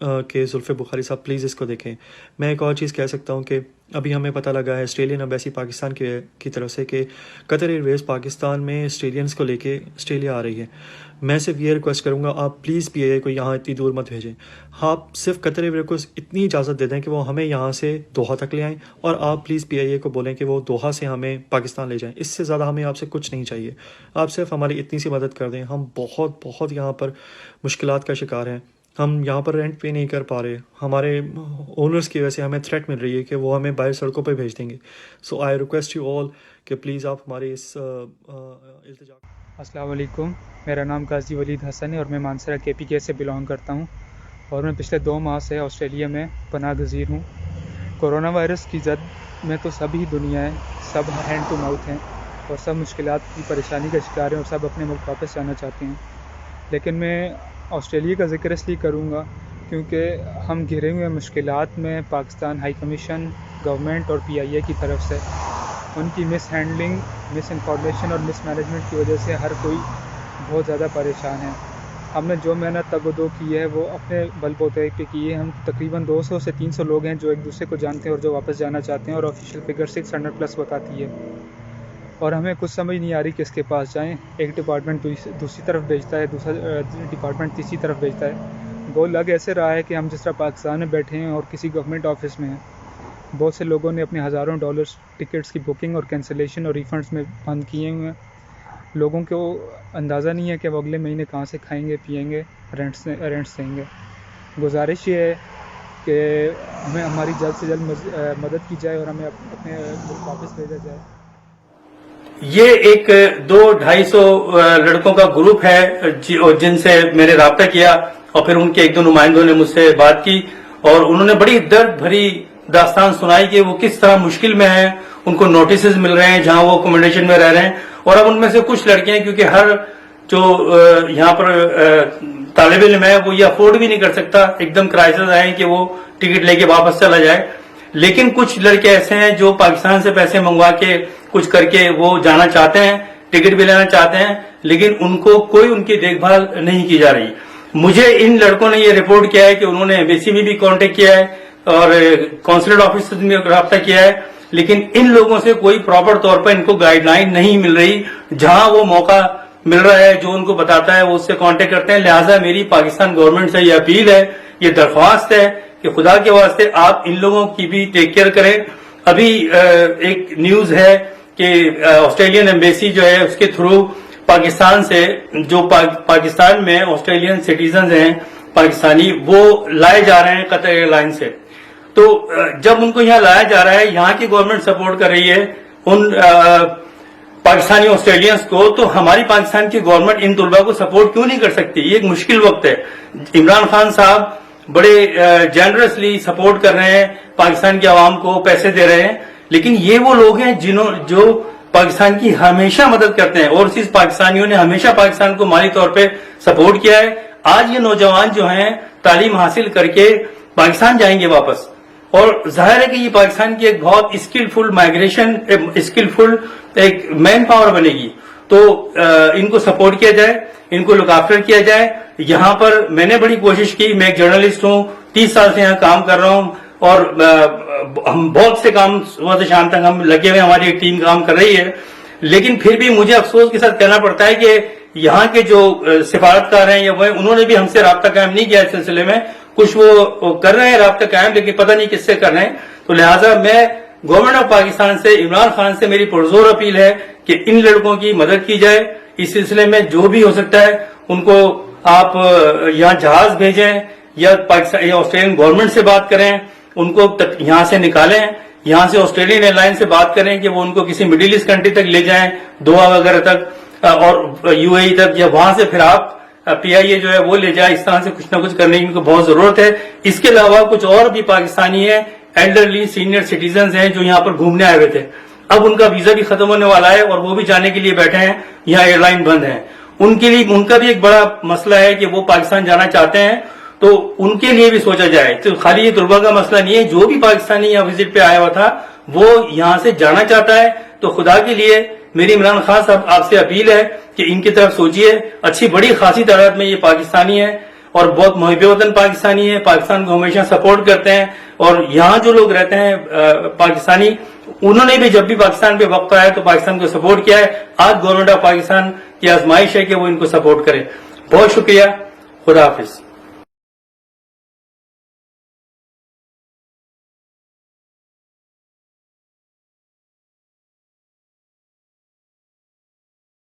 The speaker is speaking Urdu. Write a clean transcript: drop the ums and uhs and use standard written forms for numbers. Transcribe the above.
کہ زلفے بخاری صاحب پلیز اس کو دیکھیں. میں ایک اور چیز کہہ سکتا ہوں کہ ابھی ہمیں پتہ لگا ہے آسٹریلین ایمبیسی پاکستان کی طرف سے کہ قطر ایئر ویز پاکستان میں آسٹریلینس کو لے کے آسٹریلیا آ رہی ہے. میں صرف یہ ریکویسٹ کروں گا آپ پلیز پی آئی اے کو یہاں اتنی دور مت بھیجیں. آپ صرف قطر ایئر ویز کو اتنی اجازت دے دیں کہ وہ ہمیں یہاں سے دوحہ تک لے آئیں, اور آپ پلیز پی آئی اے کو بولیں کہ وہ دوحہ سے ہمیں پاکستان لے جائیں. اس سے زیادہ ہمیں آپ سے کچھ نہیں چاہیے. آپ صرف ہماری اتنی سی مدد کر دیں. ہم بہت یہاں پر مشکلات کا شکار ہیں. ہم یہاں پر رینٹ پے نہیں کر پا رہے. ہمارے اونرز کی وجہ سے ہمیں تھریٹ مل رہی ہے کہ وہ ہمیں باہر سڑکوں پہ بھیج دیں گے. سو آئی ریکویسٹ یو آل کہ پلیز آپ ہمارے اس التجا. السلام علیکم. میرا نام قاضی ولید حسن ہے اور میں مانسرا کے پی کے سے بلانگ کرتا ہوں, اور میں پچھلے 2 ماہ سے آسٹریلیا میں پناہ گزیر ہوں. کرونا وائرس کی زد میں تو سب ہی دنیا ہے, سب ہینڈ ٹو ماؤتھ ہیں اور سب مشکلات کی پریشانی کا شکار ہیں اور سب اپنے ملک واپس جانا چاہتے ہیں. لیکن میں آسٹریلیا کا ذکر اس لیے کروں گا کیونکہ ہم گھرے ہوئے مشکلات میں پاکستان ہائی کمیشن, گورنمنٹ اور پی آئی اے کی طرف سے ان کی مس ہینڈلنگ, مس انفارمیشن اور مس مینجمنٹ کی وجہ سے ہر کوئی بہت زیادہ پریشان ہے. ہم نے جو محنت تگ و دو کی ہے وہ اپنے بل بوتے پہ کی ہے. ہم تقریباً 200 سے 300 لوگ ہیں جو ایک دوسرے کو جانتے ہیں اور جو واپس جانا چاہتے ہیں, اور آفیشیل فگر 600+ بتاتی ہے. اور ہمیں کچھ سمجھ نہیں آ رہی کس کے پاس جائیں. ایک ڈپارٹمنٹ دوسری طرف بھیجتا ہے, دوسرا ڈپارٹمنٹ تیسری طرف بھیجتا ہے. وہ لگ ایسے رہا ہے کہ ہم جس طرح پاکستان میں بیٹھے ہیں اور کسی گورنمنٹ آفس میں ہیں. بہت سے لوگوں نے اپنے ہزاروں ڈالرز ٹکٹس کی بکنگ اور کینسلیشن اور ریفنڈز میں بند کیے ہوئے ہیں. لوگوں کو اندازہ نہیں ہے کہ وہ اگلے مہینے کہاں سے کھائیں گے, پیئیں گے, رینٹس دیں گے. گزارش یہ ہے کہ ہمیں ہماری جلد سے جلد مدد کی جائے اور ہمیں اپنے ملک واپس بھیجا جائے. یہ ایک 200-250 لڑکوں کا گروپ ہے جن سے میں نے رابطہ کیا, اور پھر ان کے 1-2 نمائندوں نے مجھ سے بات کی اور انہوں نے بڑی درد بھری داستان سنائی کہ وہ کس طرح مشکل میں ہیں. ان کو نوٹسز مل رہے ہیں جہاں وہ اکوموڈیشن میں رہ رہے ہیں, اور اب ان میں سے کچھ لڑکیاں کیونکہ ہر جو یہاں پر طالب علم ہے وہ یہ افورڈ بھی نہیں کر سکتا, ایک دم کرائسس آئے کہ وہ ٹکٹ لے کے واپس چلا جائے. لیکن کچھ لڑکے ایسے ہیں جو پاکستان سے پیسے منگوا کے کچھ کر کے وہ جانا چاہتے ہیں, ٹکٹ بھی لینا چاہتے ہیں, لیکن ان کو کوئی ان کی دیکھ بھال نہیں کی جا رہی. مجھے ان لڑکوں نے یہ رپورٹ کیا ہے کہ انہوں نے ایمبیسی میں بھی کانٹیکٹ کیا ہے اور کونسلیٹ آفس میں رابطہ کیا ہے, لیکن ان لوگوں سے کوئی پراپر طور پر ان کو گائیڈ لائن نہیں مل رہی. جہاں وہ موقع مل رہا ہے جو ان کو بتاتا ہے وہ اس سے کانٹیکٹ کرتے ہیں. لہٰذا میری پاکستان گورنمنٹ سے یہ اپیل ہے, یہ درخواست ہے کہ خدا کے واسطے آپ ان لوگوں کی بھی ٹیک کیئر کریں. ابھی ایک نیوز ہے کہ آسٹریلین ایمبیسی جو ہے اس کے تھرو پاکستان سے جو پاکستان میں آسٹریلین سٹیزنز ہیں پاکستانی, وہ لائے جا رہے ہیں قطر ایئر لائن سے. تو جب ان کو یہاں لایا جا رہا ہے, یہاں کی گورنمنٹ سپورٹ کر رہی ہے ان پاکستانی آسٹریلینز کو, تو ہماری پاکستان کی گورنمنٹ ان طلباء کو سپورٹ کیوں نہیں کر سکتی؟ یہ ایک مشکل وقت ہے. عمران خان صاحب بڑے جنرسلی سپورٹ کر رہے ہیں, پاکستان کی عوام کو پیسے دے رہے ہیں, لیکن یہ وہ لوگ ہیں جو پاکستان کی ہمیشہ مدد کرتے ہیں. اوورسیز پاکستانیوں نے ہمیشہ پاکستان کو مالی طور پہ سپورٹ کیا ہے. آج یہ نوجوان جو ہیں تعلیم حاصل کر کے پاکستان جائیں گے واپس, اور ظاہر ہے کہ یہ پاکستان کی ایک بہت اسکلفل مائگریشن, اسکلفل ایک مین پاور بنے گی. تو ان کو سپورٹ کیا جائے, ان کو لک آفٹر کیا جائے. یہاں پر میں نے بڑی کوشش کی, میں ایک جرنلسٹ ہوں, 30 سال سے یہاں کام کر رہا ہوں, اور ہم بہت سے کام صبح سے شام تک ہم لگے ہوئے, ہماری ایک ٹیم کام کر رہی ہے. لیکن پھر بھی مجھے افسوس کے ساتھ کہنا پڑتا ہے کہ یہاں کے جو سفارتکار ہیں یا وہ انہوں نے بھی ہم سے رابطہ قائم نہیں کیا اس سلسلے میں. کچھ وہ کر رہے ہیں رابطہ قائم, لیکن پتہ نہیں کس سے کر رہے ہیں. تو لہٰذا میں گورنمنٹ آف پاکستان سے, عمران خان سے میری پرزور اپیل ہے کہ ان لڑکوں کی مدد کی جائے. اس سلسلے میں جو بھی ہو سکتا ہے ان کو آپ یہاں جہاز بھیجیں یا آسٹریلین گورنمنٹ سے بات کریں, ان کو یہاں سے نکالیں, یہاں سے آسٹریلین ایئر لائن سے بات کریں کہ وہ ان کو کسی مڈل ایسٹ کنٹری تک لے جائیں, دوحہ وغیرہ تک اور یو اے ای تک, یا وہاں سے پھر آپ پی آئی اے جو ہے وہ لے جائے. اس طرح سے کچھ نہ کچھ کرنے کی ان کو بہت ضرورت ہے. اس کے علاوہ کچھ اور بھی پاکستانی ہیں, ایلڈرلی سینئر سٹیزنز ہیں جو یہاں پر گھومنے آئے ہوئے تھے. اب ان کا ویزا بھی ختم ہونے والا ہے اور وہ بھی جانے کے لیے بیٹھے ہیں, یہاں ایئر لائن بند ہیں. ان کے لیے ان کا بھی ایک بڑا مسئلہ ہے کہ وہ پاکستان جانا چاہتے ہیں, تو ان کے لیے بھی سوچا جائے. تو خالی یہ طلباء کا مسئلہ نہیں ہے, جو بھی پاکستانی یہاں وزٹ پہ آیا ہوا تھا وہ یہاں سے جانا چاہتا ہے. تو خدا کے لیے میری عمران خان صاحب آپ سے اپیل ہے کہ ان کی طرف سوچئے. اچھی بڑی خاصی تعداد میں یہ پاکستانی ہے اور بہت محب وطن پاکستانی ہیں، پاکستان کو ہمیشہ سپورٹ کرتے ہیں، اور یہاں جو لوگ رہتے ہیں پاکستانی، انہوں نے بھی جب بھی پاکستان پہ وقت آیا تو پاکستان کو سپورٹ کیا ہے. آج گورنمنٹ آف پاکستان کی آزمائش ہے کہ وہ ان کو سپورٹ کرے. بہت شکریہ. خدا حافظ.